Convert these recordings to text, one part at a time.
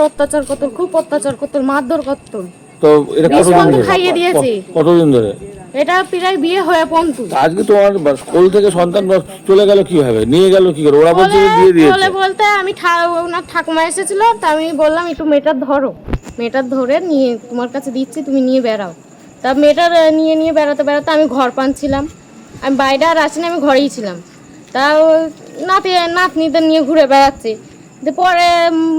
অত্যাচার করতো, খুব অত্যাচার করতো, মারধর করতো। তো এটা কতদিন ধরে? খাইয়ে দিয়েছে। কতদিন ধরে? এটা প্রায় বিয়ে হয়ে পন্তু। আজকে তোমার স্কুল থেকে সন্তান চলে গেল কিভাবে? নিয়ে গেল কি করে? ওরা বলছে যে দিয়ে দিয়েছে। বলতে আমি ওনার ঠাকুমা এসেছিল, তা আমি বললাম একটু মেয়েটার ধরো, মেয়েটার ধরে নিয়ে তোমার কাছে দিচ্ছি, তুমি নিয়ে বেড়াও। তা মেয়েটার নিয়ে বেড়াতে বেড়াতে আমি ঘর পাচ্ছিলাম, আমি বাইরে আর আসিনি, আমি ঘরেই ছিলাম। তা নাতনিদের নিয়ে ঘুরে বেড়াচ্ছে। পরে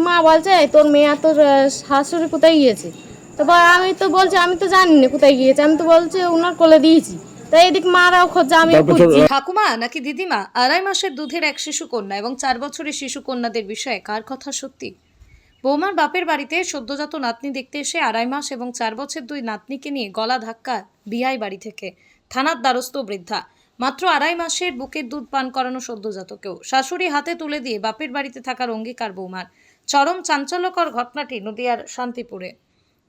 মা বলছে তোর মেয়ে আর তোর শাশুড়ি কোথায় গিয়েছে? তো আমি তো বলছি আমি তো জানি না কোথায় গিয়েছে, আমি তো বলছি ওনার কোলে দিয়েছি। তাই এদিক মারাও খোঁজা, আমি ঠাকুমা নাকি দিদিমা 2.5 মাসের দুধের এক শিশু কন্যা এবং 4 বছরের শিশু কন্যাদের বিষয়ে কার কথা সত্যি? বৌমার বাপের বাড়িতে সদ্যজাত নাতনি দেখতে এসে 2.5 মাস এবং 4 বছর 2 নাতনিকে নিয়ে গলা ধাক্কা বিআই বাড়ি থেকে থানার দ্বারস্থ বৃদ্ধা। মাত্র 2.5 মাসের বুকের দুধ পান করানো সদ্যজাতকেও শাশুড়ি হাতে তুলে দিয়ে বাপের বাড়িতে থাকার অঙ্গীকার বৌমার। চরম চাঞ্চল্যকর ঘটনাটি নদিয়ার শান্তিপুরে।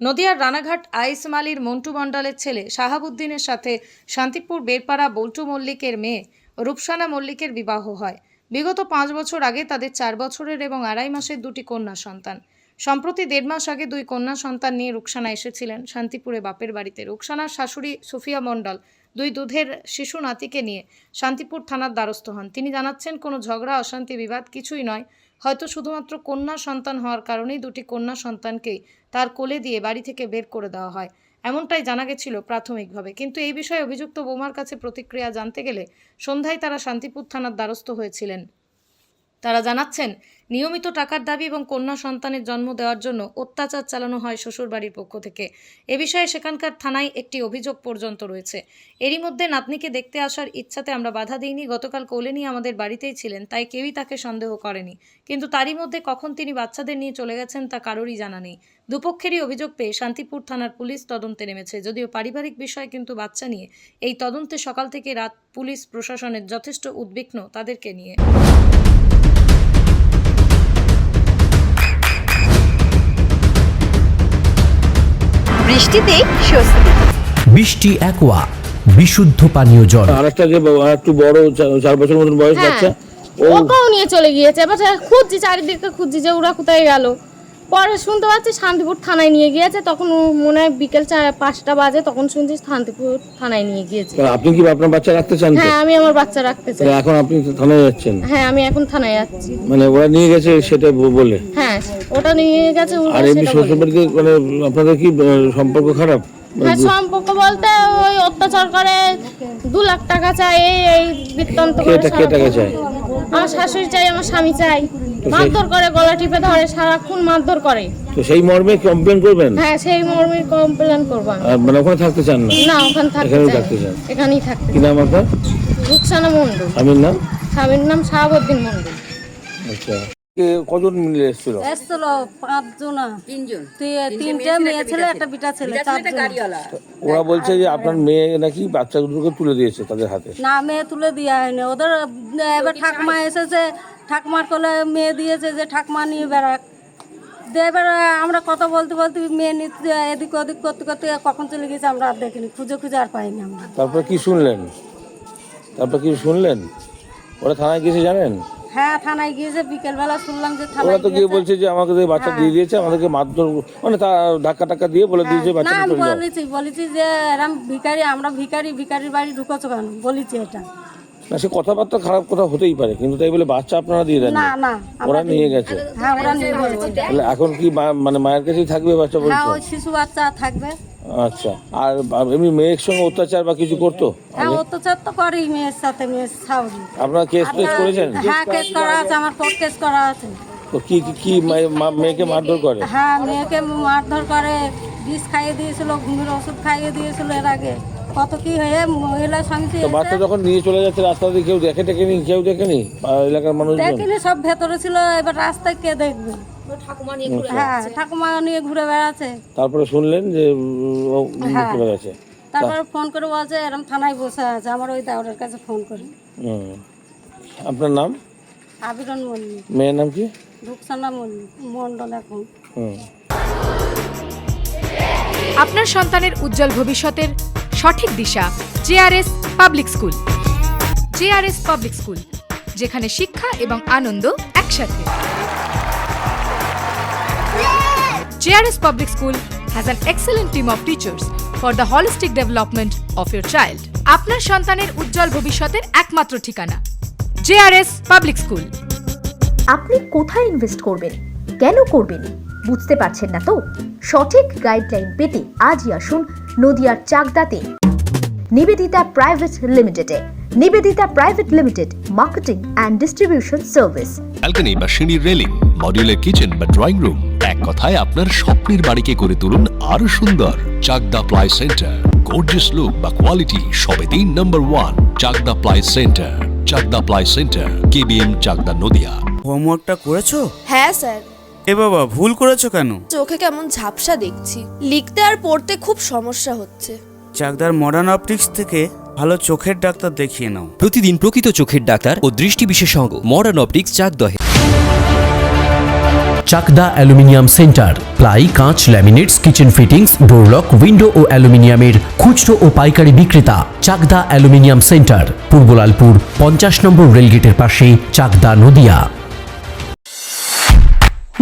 নদিয়ার রানাঘাট আইসমালির মন্টু মণ্ডলের ছেলে শাহাবুদ্দিনের সাথে শান্তিপুর বেরপাড়া বল্টু মল্লিকের মেয়ে রূপসানা মল্লিকের বিবাহ হয়। বিগত 5 বছর আগে তাদের 4 বছরের এবং 2.5 মাসের 2টি কন্যা সন্তান। সম্প্রতি 1.5 মাস আগে 2 কন্যা সন্তান নিয়ে রূপসানা এসেছিলেন শান্তিপুরে বাপের বাড়িতে। রূপসানার শাশুড়ি সুফিয়া মণ্ডল 2 দুধের শিশু নাতিকে নিয়ে শান্তিপুর থানার দ্বারস্থ হন। তিনি জানাচ্ছেন কোনো ঝগড়া অশান্তি বিবাদ কিছুই নয়, হয়তো শুধুমাত্র কন্যা সন্তান হওয়ার কারণেই 2টি কন্যা সন্তানকেই তার কোলে দিয়ে বাড়ি থেকে বের করে দেওয়া হয়, এমনটাই জানা গেছিল প্রাথমিকভাবে। কিন্তু এই বিষয়ে অভিযুক্ত বৌমার কাছে প্রতিক্রিয়া জানতে গেলে সন্ধ্যায় তারা শান্তিপুর থানার দ্বারস্থ হয়েছিলেন। তারা জানাচ্ছেন নিয়মিত টাকার দাবি এবং কন্যা সন্তানের জন্ম দেওয়ার জন্য অত্যাচার চালানো হয় শ্বশুরবাড়ির পক্ষ থেকে। এ বিষয়ে সেখানকার থানায় একটি অভিযোগ পর্যন্ত রয়েছে। এরই মধ্যে নাতনিকে দেখতে আসার ইচ্ছাতে আমরা বাধা দিইনি। গতকাল কোলে নিয়ে আমাদের বাড়িতেই ছিলেন, তাই কেউই তাকে সন্দেহ করেনি। কিন্তু তারই মধ্যে কখন তিনি বাচ্চাদের নিয়ে চলে গেছেন তা কারোরই জানা নেই। দুপক্ষেরই অভিযোগ পেয়ে শান্তিপুর থানার পুলিশ তদন্তে নেমেছে। যদিও পারিবারিক বিষয়, কিন্তু বাচ্চা নিয়ে এই তদন্তে সকাল থেকে রাত পুলিশ প্রশাসনের যথেষ্ট উদ্বিগ্ন তাদেরকে নিয়ে। বৃষ্টিতেই স্বস্তি। বৃষ্টি অ্যাকোয়া বিশুদ্ধ পানীয় জল। আরেকটা যে একটু বড় 4 বছর মতন বয়স বাচ্চা, ওকেও নিয়ে চলে গিয়েছে। এবার খুঁজছি, চারিদিকে খুঁজছি যে ওরা কোথায় গেল। পরে শুনতে পাচ্ছি শান্তিপুর থানায় নিয়ে গিয়েছে। তখন মনে হয় বিকেল 5টা বাজে, তখন শুনছি শান্তিপুর থানায় নিয়ে গিয়েছে। আপনি কি আপনার বাচ্চা রাখতে চান? হ্যাঁ, আমি আমার বাচ্চা রাখতে চাই। এখন আপনি থানায় যাচ্ছেন? হ্যাঁ, আমি এখন থানায় যাচ্ছি। মানে ওরা নিয়ে গেছে সেটা বলে? হ্যাঁ, ওটা নিয়ে গেছে। আর এমনি শ্বশুরবাড়িতে মানে আপনাদের কি সম্পর্ক খারাপ? হ্যাঁ, সম্পর্ক বলতে ওই অত্যাচার করে, 2 লাখ টাকা চাই, এই বৃত্তান্ত করে। কে টাকা চাই? আমার শাশুড়ি চাই, আমার স্বামী চাই। মারধর করে, গলা টিপে ধরে, সারাক্ষণ মারধর করে। তো সেই মর্মে কমপ্লেন করবেন? হ্যাঁ, সেই মর্মে কমপ্লেন করব। মানে ওখানে থাকতে চান না? না, ওখানে থাকতে চাই। এখানেই থাকতে। কি নাম আপনার? রূপসানা মণ্ডল। স্বামীর নাম? স্বামীর নাম শাহাবুদ্দিন মণ্ডল। আচ্ছা, কজন মিলে এসেছিল? 5 জন। 3টে মেয়ে ছেলে, একটা বিটা ছেলে, 4 জন। ওরা বলছে যে আপনার মেয়ে নাকি বাচ্চাগুলোকে তুলে দিয়েছে তাদের হাতে। না, মেয়ে তুলে দেওয়া হয়নি ওদের। এবার ঠাকুমা এসেছে, ঠাকুমার কোলে মেয়ে দিয়েছে যে ঠাকুমা নিয়ে বেড়াক। এবার আমরা কথা বলতে বলতে মেয়ে নিতে এদিক ওদিক করতে করতে কখন চলে গেছে আমরা আর দেখিনি, খুঁজে আর পাইনি আমরা। তারপর কি শুনলেন? ওরা থানায় গিয়েছে জানেন? হ্যাঁ, থানায় গিয়েছে, বিকেলবেলা শুনলাম যে ওরা থানায় তো গিয়ে গিয়েছে। বলছে যে আমাকে বাচ্চা দিয়ে দিয়েছে, আমাদেরকে মারধর মানে ধাক্কা টাক্কা দিয়ে বলে দিয়েছে না, বাচ্চা আমি বলেছি যে এরম ভিখারি, আমরা ভিখারির বাড়ি ঢুকেছো কেন, বলেছি এটা। না, সে কথাবার্তা খারাপ কথা হতেই পারে, কিন্তু তাই বলে বাচ্চা আপনারা দিয়ে দেন? না, ওরা নিয়ে গেছে। হ্যাঁ, ওরা নিয়ে গেছে। তাহলে এখন কি মানে মায়ের কাছেই থাকবে বাচ্চা হ্যাঁ, বলছে? ওই শিশু বাচ্চা থাকবে। আচ্ছা, আর এমনি মেয়ের সঙ্গে অত্যাচার বা কিছু করতো? হ্যাঁ, অত্যাচার তো করেই মেয়ের সাথে, মেয়ের শাশুড়ি। আপনারা কেস করেছেন? হ্যাঁ, কেস করা আছে, আমার কোর্ট কেস করা আছে। তো কি মেয়েকে মারধর করে? হ্যাঁ, মেয়েকে মারধর করে, বিষ খাইয়ে দিয়েছিল, ঘুমের ওষুধ খাইয়ে দিয়েছিল এর আগে। কত কি হয়ে মহিলার সঙ্গে তো বাচ্চা যখন নিয়ে চলে যাচ্ছে রাস্তা দিয়ে কেউ দেখেনি এলাকার মানুষ? দেখিনি, সব ভেতরে ছিল। এবার রাস্তায় কে দেখবে? হ্যাঁ, ঠাকুমা নিয়ে ঘুরে বেড়াচ্ছে। তারপরে শুনলেন যে ও চলে গেছে? তারপরে ফোন করে বলছে এরম থানায় বসে আছে। আমার ওই দাওরের কাছে ফোন করে। আপনার নাম? আবিরন মল্লিক। মেয়ের নাম কি? রূপসানা মণ্ডল। এখন আপনার সন্তানের উজ্জ্বল ভবিষ্যতের সঠিক দিশা JRS public school. JRS public school, যেখানে শিক্ষা এবং আনন্দ একসাথে। JRS Public School has an excellent team of teachers for the holistic development of your child. আপনার সন্তানের উজ্জ্বল ভবিষ্যতের একমাত্র ঠিকানা JRS Public School। আপনি কোথায় ইনভেস্ট করবেন, কেন করবেন বুঝতে পারছেন না তো? সঠিক গাইডলাইন পেতে আজই আসুন নদিয়ার চাকদাতে নিবেদিতা প্রাইভেট লিমিটেডে। Nivedita private limited, marketing and distribution service. Balcony বা সিঁড়ির রেলিং, মডিউলার কিচেন বা ড্রয়িং রুম, এক কথায় আপনার স্বপ্নের বাড়িকে করে তুলুন আরো সুন্দর। Chakda ply centre, gorgeous look বা কোয়ালিটি সবেতেই number 1। Chakda ply centre, Chakda ply centre, KBM, Chakda, Nadia. হোমওয়ার্কটা করেছো? হ্যাঁ স্যার। এ বাবা, ভুল করেছো কেন? চোখে কেমন ঝাপসা দেখছি, লিখতে আর পড়তে খুব সমস্যা হচ্ছে। চাকদার মডার্ন অপটিক্স থেকে ভালো চোখের ডাক্তার দেখিয়ে নাও। প্রতিদিন প্রকৃত চোখের ডাক্তার ও দৃষ্টি বিশেষজ্ঞ মডার্ন অপটিক্স চাকদহে। চাকদা অ্যালুমিনিয়াম সেন্টার, প্লাই, কাঁচ, laminates, kitchen fittings, door lock, window ও অ্যালুমিনিয়ামের খুচরো ও পাইকারি বিক্রেতা। চাকদা অ্যালুমিনিয়াম সেন্টার, পূর্বলালপুর 50 নম্বর রেলগেটের পাশে, চাকদা, নদিয়া।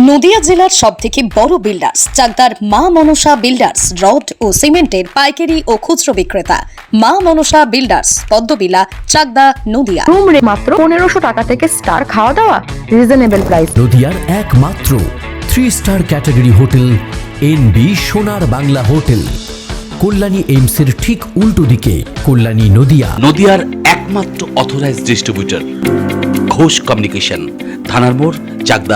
নদিয়া জেলার সবথেকে বড় বিল্ডার্স চাকদার মা মনসা বিল্ডার্স, রড ও সিমেন্টের পাইকারি ও খুচরো বিক্রেতা। মা মনসা বিল্ডার্স, পদ্মবিলা, চাকদা, নদিয়া। রুম রে মাত্র 1500 টাকা থেকে স্টার খাওয়া দাওয়া, রিজনেবল প্রাইস। নদিয়ার একমাত্র 3 স্টার ক্যাটাগরি হোটেল NB সোনার বাংলা হোটেল, কল্যাণী এইমসের ঠিক উল্টো দিকে, কল্যাণী, নদিয়া। নদিয়ার একমাত্র অথরাইজড ডিস্ট্রিবিউটর ঘোষ কমিউনিকেশন, থানার মোড়, চাকদা,